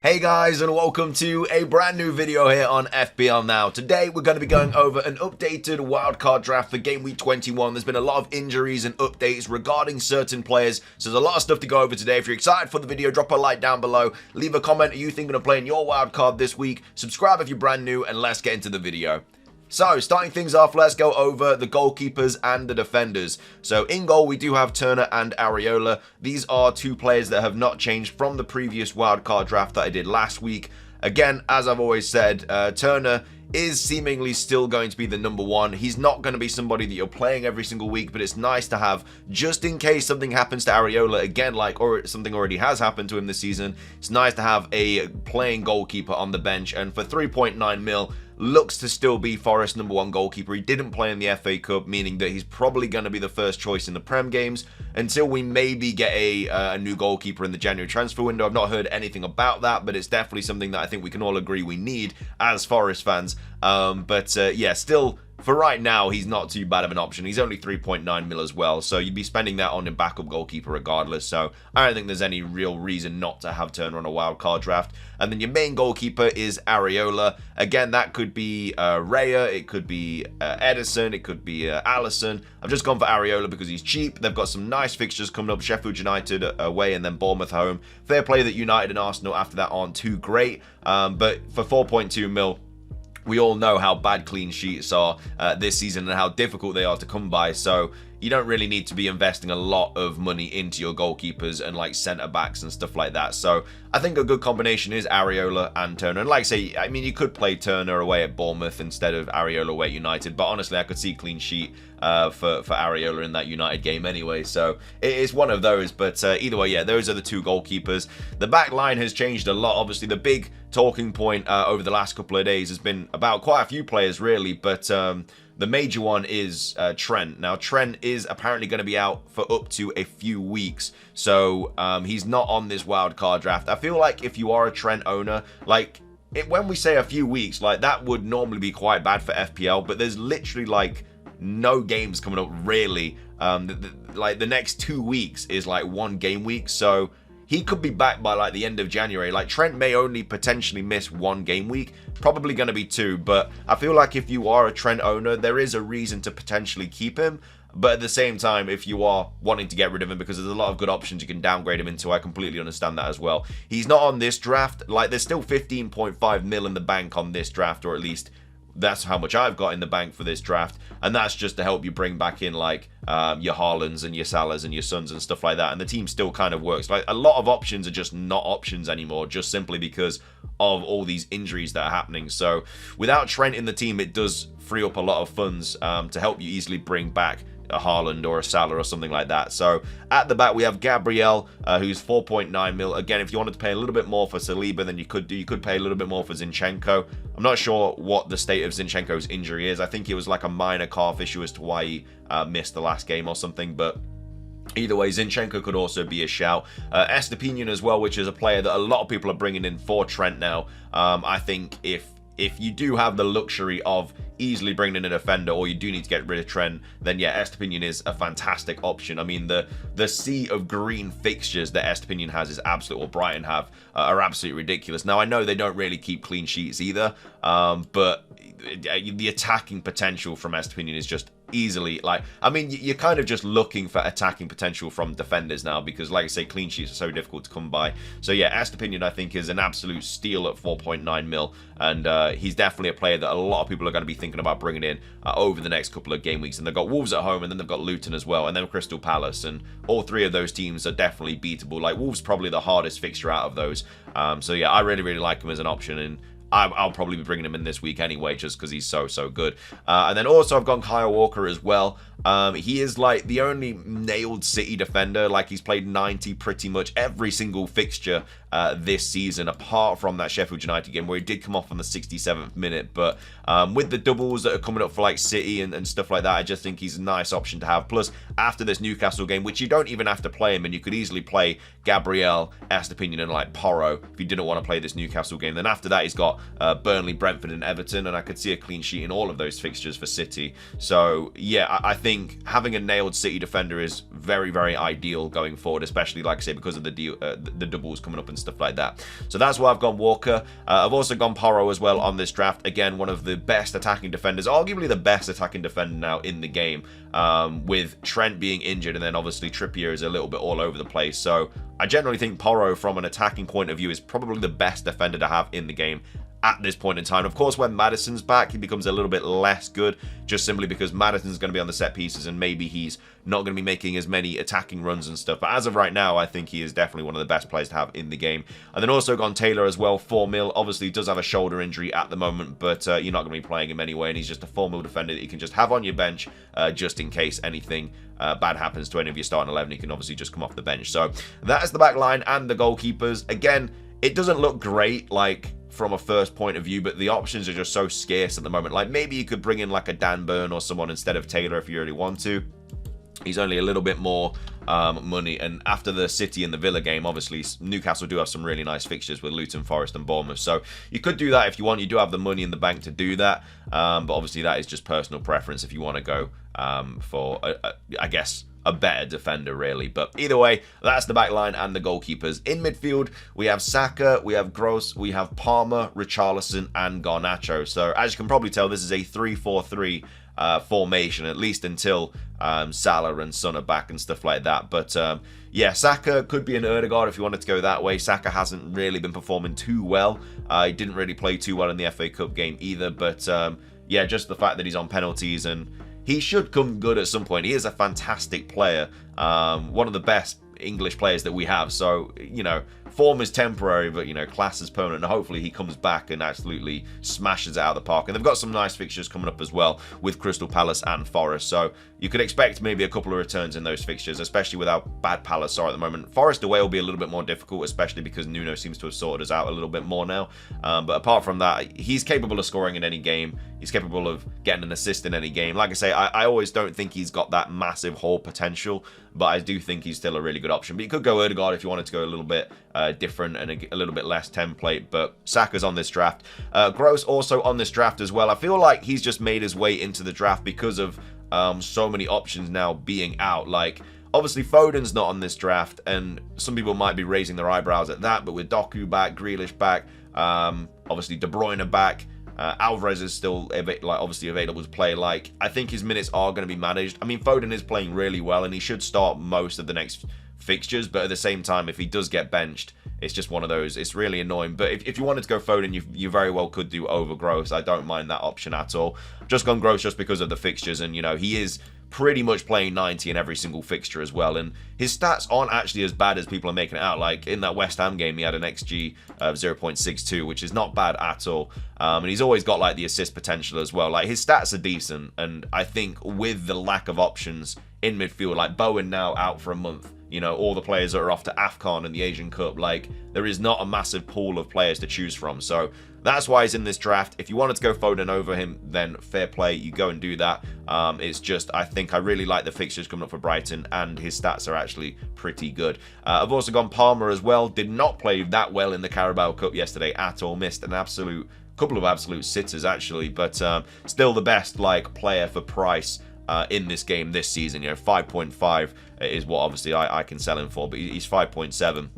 Hey guys, and welcome to a brand new video here on FPL Now. Today we're going to be going over an updated wildcard draft for Game Week 21. There's been a lot of injuries and updates regarding certain players, so there's a lot of stuff to go over today. If you're excited for the video, drop a like down below, leave a comment. Are you thinking of playing your wildcard this week? Subscribe if you're brand new, and let's get into the video. So, starting things off, let's go over the goalkeepers and the defenders. So, in goal, we do have Turner and Areola. These are two players that have not changed from the previous wildcard draft that I did last week. Again, as I've always said, Turner is seemingly still going to be the number one. He's not going to be somebody that you're playing every single week, but it's nice to have just in case something happens to Areola again, or something already has happened to him this season. It's nice to have a playing goalkeeper on the bench, and for 3.9 mil, looks to still be Forest's number one goalkeeper. He didn't play in the FA Cup, meaning that he's probably going to be the first choice in the Prem games until we maybe get a new goalkeeper in the January transfer window. I've not heard anything about that, but it's definitely something that I think we can all agree we need as Forest fans. Yeah, still, for right now, he's not too bad of an option. He's only 3.9 mil as well, so you'd be spending that on a backup goalkeeper regardless, so I don't think there's any real reason not to have Turner on a wildcard draft. And then your main goalkeeper is Areola. Again, that could be Raya, it could be Edison, it could be Allison. I've just gone for Areola because he's cheap. They've got some nice fixtures coming up, Sheffield United away and then Bournemouth home. Fair play that United and Arsenal after that aren't too great, but for 4.2 mil, we all know how bad clean sheets are this season and how difficult they are to come by, so you don't really need to be investing a lot of money into your goalkeepers and like centre backs and stuff like that. So I think a good combination is Areola and Turner. And like I say, I mean, you could play Turner away at Bournemouth instead of Areola away at United, but honestly, I could see clean sheet for Areola in that United game anyway. So it is one of those, but either way, yeah, those are the two goalkeepers. The back line has changed a lot. Obviously, the big talking point over the last couple of days has been about quite a few players, really, but the major one is Trent. Now, Trent is apparently going to be out for up to a few weeks, so he's not on this wildcard draft. I feel like if you are a Trent owner, like, when we say a few weeks, like, that would normally be quite bad for FPL, but there's literally, like, no games coming up, really. Like, the next 2 weeks is, like, one game week, so he could be back by like the end of January. Like, Trent may only potentially miss one game week, probably going to be two, but I feel like if you are a Trent owner, there is a reason to potentially keep him. But at the same time, if you are wanting to get rid of him because there's a lot of good options you can downgrade him into, I completely understand that as well. He's not on this draft. Like, there's still 15.5 mil in the bank on this draft, or at least that's how much I've got in the bank for this draft, and that's just to help you bring back in like your Haalands and your Salahs and your Sons and stuff like that, and the team still kind of works. Like, a lot of options are just not options anymore, just simply because of all these injuries that are happening. So without Trent in the team, it does free up a lot of funds to help you easily bring back a Haaland or a Salah or something like that. So at the back we have Gabriel, who's 4.9 mil. Again, if you wanted to pay a little bit more for Saliba, then you could pay a little bit more for Zinchenko. I'm not sure what the state of Zinchenko's injury is. I think it was like a minor calf issue as to why he missed the last game or something, but either way, Zinchenko could also be a shout. Estepinian as well, which is a player that a lot of people are bringing in for Trent now. I think if you do have the luxury of easily bringing in a defender, or you do need to get rid of Trent, then yeah, Estepinian is a fantastic option. I mean, the sea of green fixtures that Estepinian has is absolute, or Brighton have, are absolutely ridiculous. Now, I know they don't really keep clean sheets either, but the attacking potential from Estepinian is just easily, like, I mean, you're kind of just looking for attacking potential from defenders now, because like I say, clean sheets are so difficult to come by. So yeah, Estepinian I think is an absolute steal at 4.9 mil, and he's definitely a player that a lot of people are going to be thinking about bringing in over the next couple of game weeks. And they've got Wolves at home, and then they've got Luton as well, and then Crystal Palace, and all three of those teams are definitely beatable. Like, Wolves probably the hardest fixture out of those. So yeah, I really like him as an option, and I'll probably be bringing him in this week anyway, just because he's so good. And then also I've gone Kyle Walker as well. He is like the only nailed City defender. Like, he's played 90 pretty much every single fixture this season, apart from that Sheffield United game where he did come off on the 67th minute. But with the doubles that are coming up for like City and stuff like that, I just think he's a nice option to have. Plus, after this Newcastle game, which you don't even have to play him, and you could easily play Gabriel, Estepinian, and like Porro if you didn't want to play this Newcastle game. Then after that, he's got Burnley, Brentford, and Everton, and I could see a clean sheet in all of those fixtures for City. So yeah, I think think having a nailed City defender is very, very ideal going forward, especially, like I say, because of the doubles coming up and stuff like that. So that's why I've gone Walker. I've also gone Porro as well on this draft. Again, one of the best attacking defenders, arguably the best attacking defender now in the game, with Trent being injured, and then obviously Trippier is a little bit all over the place. So I generally think Porro, from an attacking point of view, is probably the best defender to have in the game at this point in time. Of course, when Maddison's back, he becomes a little bit less good, just simply because Maddison's going to be on the set pieces and maybe he's not going to be making as many attacking runs and stuff. But as of right now, I think he is definitely one of the best players to have in the game. And then also gone Taylor as well, 4 mil. Obviously, he does have a shoulder injury at the moment, but you're not going to be playing him anyway, and he's just a 4 mil defender that you can just have on your bench just in case anything bad happens to any of your starting 11. He can obviously just come off the bench. So that is the back line and the goalkeepers. Again, it doesn't look great, like, from a first point of view, but the options are just so scarce at the moment. Like, maybe you could bring in like a Dan Burn or someone instead of Taylor if you really want to. He's only a little bit more money, and after the City and the Villa game, obviously Newcastle do have some really nice fixtures with Luton, Forest and Bournemouth, so you could do that if you want. You do have the money in the bank to do that, but obviously that is just personal preference if you want to go for I guess a better defender, really. But either way, that's the back line and the goalkeepers. In midfield, we have Saka, we have Gross, we have Palmer, Richarlison and Garnacho. So as you can probably tell, this is a 3-4-3 formation, at least until Salah and Son are back and stuff like that. But yeah, Saka could be an Ødegaard if you wanted to go that way. Saka hasn't really been performing too well. He didn't really play too well in the FA Cup game either. But yeah, just the fact that he's on penalties, and he should come good at some point. He is a fantastic player, one of the best English players that we have. So, you know, form is temporary, but, you know, class is permanent. And hopefully he comes back and absolutely smashes it out of the park. And they've got some nice fixtures coming up as well with Crystal Palace and Forest. So you could expect maybe a couple of returns in those fixtures, especially with how bad Palace are at the moment. Forest away will be a little bit more difficult, especially because Nuno seems to have sorted us out a little bit more now. But apart from that, he's capable of scoring in any game. He's capable of getting an assist in any game. Like I say, I always don't think he's got that massive haul potential, but I do think he's still a really good option. But you could go Ødegaard if you wanted to go a little bit different and a little bit less template. But Saka's on this draft. Gross also on this draft as well. I feel like he's just made his way into the draft because of so many options now being out. Like, obviously Foden's not on this draft, and some people might be raising their eyebrows at that. But with Doku back, Grealish back, obviously De Bruyne back, Alvarez is still obviously available to play. Like, I think his minutes are going to be managed. I mean, Foden is playing really well, and he should start most of the next fixtures. But at the same time, if he does get benched, it's just one of those. It's really annoying. But if you wanted to go Foden, you very well could do over Gross. I don't mind that option at all. Just gone Gross just because of the fixtures, and you know he is pretty much playing 90 in every single fixture as well, and his stats aren't actually as bad as people are making it out. Like in that West Ham game, he had an XG of 0.62, which is not bad at all, and he's always got like the assist potential as well. Like, his stats are decent, and I think with the lack of options in midfield, like Bowen now out for a month, you know, all the players that are off to AFCON and the Asian Cup, like, there is not a massive pool of players to choose from. So that's why he's in this draft. If you wanted to go Foden over him, then fair play, you go and do that. It's just, I think I really like the fixtures coming up for Brighton, and his stats are actually pretty good. I've also gone Palmer as well. Did not play that well in the Carabao Cup yesterday at all. Missed an couple of absolute sitters actually, but still the best like player for price in this game this season. You know, 5.5 is what obviously I can sell him for, but he's 5.7.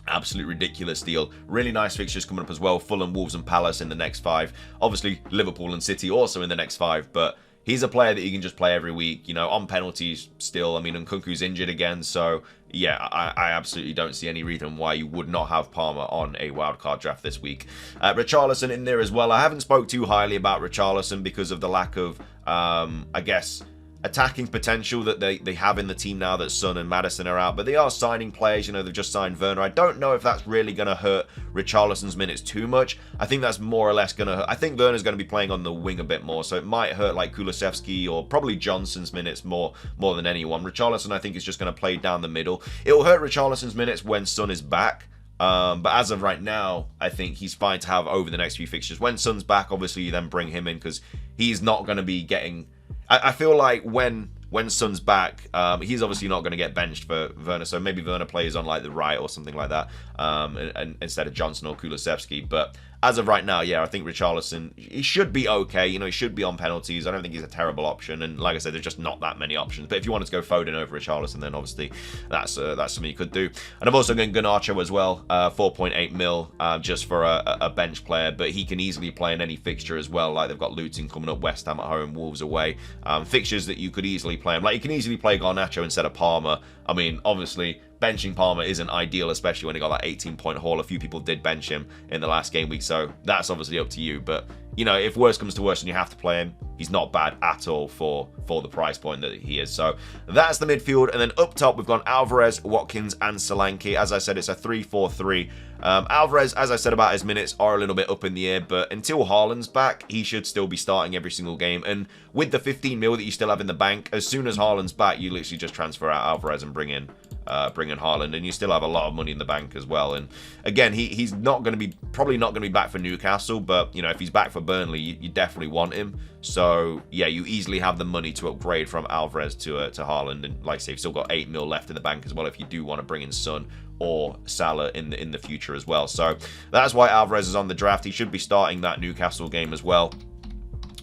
Absolute ridiculous deal. Really nice fixtures coming up as well. Fulham, Wolves and Palace in the next 5. Obviously Liverpool and City also in the next 5, but he's a player that you can just play every week, you know, on penalties still. I mean, Nkunku's injured again, so yeah, I absolutely don't see any reason why you would not have Palmer on a wildcard draft this week. Richarlison in there as well. I haven't spoke too highly about Richarlison because of the lack of, I guess, attacking potential that they have in the team now that Son and Maddison are out. But they are signing players. You know, they've just signed Werner. I don't know if that's really going to hurt Richarlison's minutes too much. I think that's more or less going to hurt. I think Werner's going to be playing on the wing a bit more, so it might hurt like Kulusevski or probably Johnson's minutes more than anyone. Richarlison, I think, is just going to play down the middle. It will hurt Richarlison's minutes when Son is back. But as of right now, I think he's fine to have over the next few fixtures. When Son's back, obviously you then bring him in because he's not going to be getting... I feel like when Son's back, he's obviously not going to get benched for Werner, so maybe Werner plays on like the right or something like that, and instead of Johnson or Kulusevski. But as of right now, yeah, I think Richarlison, he should be okay. You know, he should be on penalties. I don't think he's a terrible option. And like I said, there's just not that many options. But if you wanted to go Foden over Richarlison, then obviously that's something you could do. And I'm also going Garnacho as well, 4.8 mil, just for a bench player. But he can easily play in any fixture as well. Like they've got Luton coming up, West Ham at home, Wolves away. Fixtures that you could easily play him. Like you can easily play Garnacho instead of Palmer. I mean, obviously, benching Palmer isn't ideal, especially when he got that 18-point haul. A few people did bench him in the last game week, so that's obviously up to you. But, you know, if worse comes to worse and you have to play him, he's not bad at all for the price point that he is. So that's the midfield. And then up top, we've got Alvarez, Watkins, and Solanke. As I said, it's a 3-4-3. Alvarez, as I said about his minutes, are a little bit up in the air, but until Haaland's back, he should still be starting every single game. And with the 15 mil that you still have in the bank, as soon as Haaland's back, you literally just transfer out Alvarez and bring in Haaland, and you still have a lot of money in the bank as well. And again, he's not going to be, probably not going to be back for Newcastle, but you know, if he's back for Burnley, you definitely want him. So yeah, you easily have the money to upgrade from Alvarez to Haaland, and like I say, you've still got 8 mil left in the bank as well if you do want to bring in Son or Salah in the future as well. So that's why Alvarez is on the draft. He should be starting that Newcastle game as well.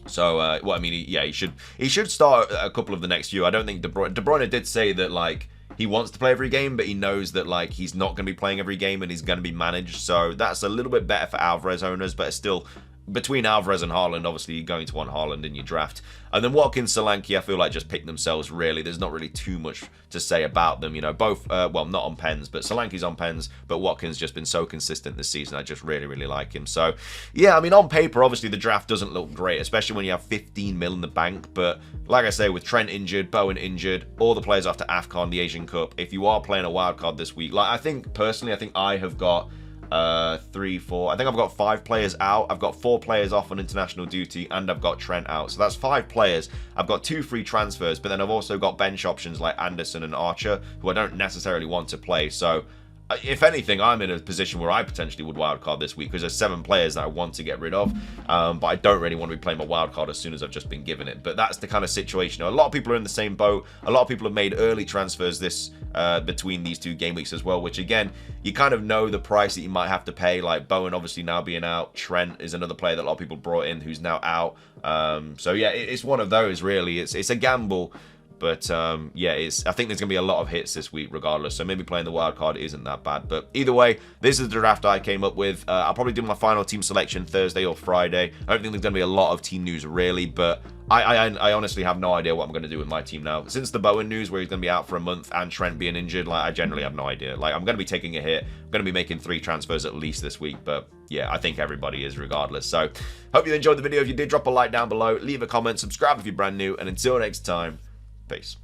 So, well, I mean, yeah, he should start a couple of the next few. I don't think De Bruyne did say that, like, he wants to play every game, but he knows that, like, he's not going to be playing every game and he's going to be managed. So that's a little bit better for Alvarez owners, but it's still, between Alvarez and Haaland, obviously you're going to want Haaland in your draft. And then Watkins, Solanke, I feel like just pick themselves, really. There's not really too much to say about them. You know, both, well, not on pens, but Solanke's on pens, but Watkins just been so consistent this season. I just really, really like him. So, yeah, I mean, on paper, obviously the draft doesn't look great, especially when you have 15 mil in the bank. But like I say, with Trent injured, Bowen injured, all the players after AFCON, the Asian Cup, if you are playing a wildcard this week, like I think, personally, I think I have got 3, 4, I think I've got 5 players out. I've got 4 players off on international duty, and I've got Trent out. So that's 5 players. I've got 2 free transfers, but then I've also got bench options like Anderson and Archer, who I don't necessarily want to play. So if anything, I'm in a position where I potentially would wildcard this week because there's 7 players that I want to get rid of, but I don't really want to be playing my wildcard as soon as I've just been given it. But that's the kind of situation. A lot of people are in the same boat. A lot of people have made early transfers this between these 2 game weeks as well, which again, you kind of know the price that you might have to pay. Like Bowen obviously now being out. Trent is another player that a lot of people brought in who's now out. So yeah, it's one of those really. It's a gamble. But yeah, I think there's going to be a lot of hits this week regardless, so maybe playing the wild card isn't that bad. But either way, this is the draft I came up with. I'll probably do my final team selection Thursday or Friday. I don't think there's going to be a lot of team news really, but I honestly have no idea what I'm going to do with my team now. Since the Bowen news where he's going to be out for a month and Trent being injured, like I generally have no idea. Like I'm going to be taking a hit. I'm going to be making 3 transfers at least this week, but yeah, I think everybody is regardless. So hope you enjoyed the video. If you did, drop a like down below, leave a comment, subscribe if you're brand new, and until next time, peace.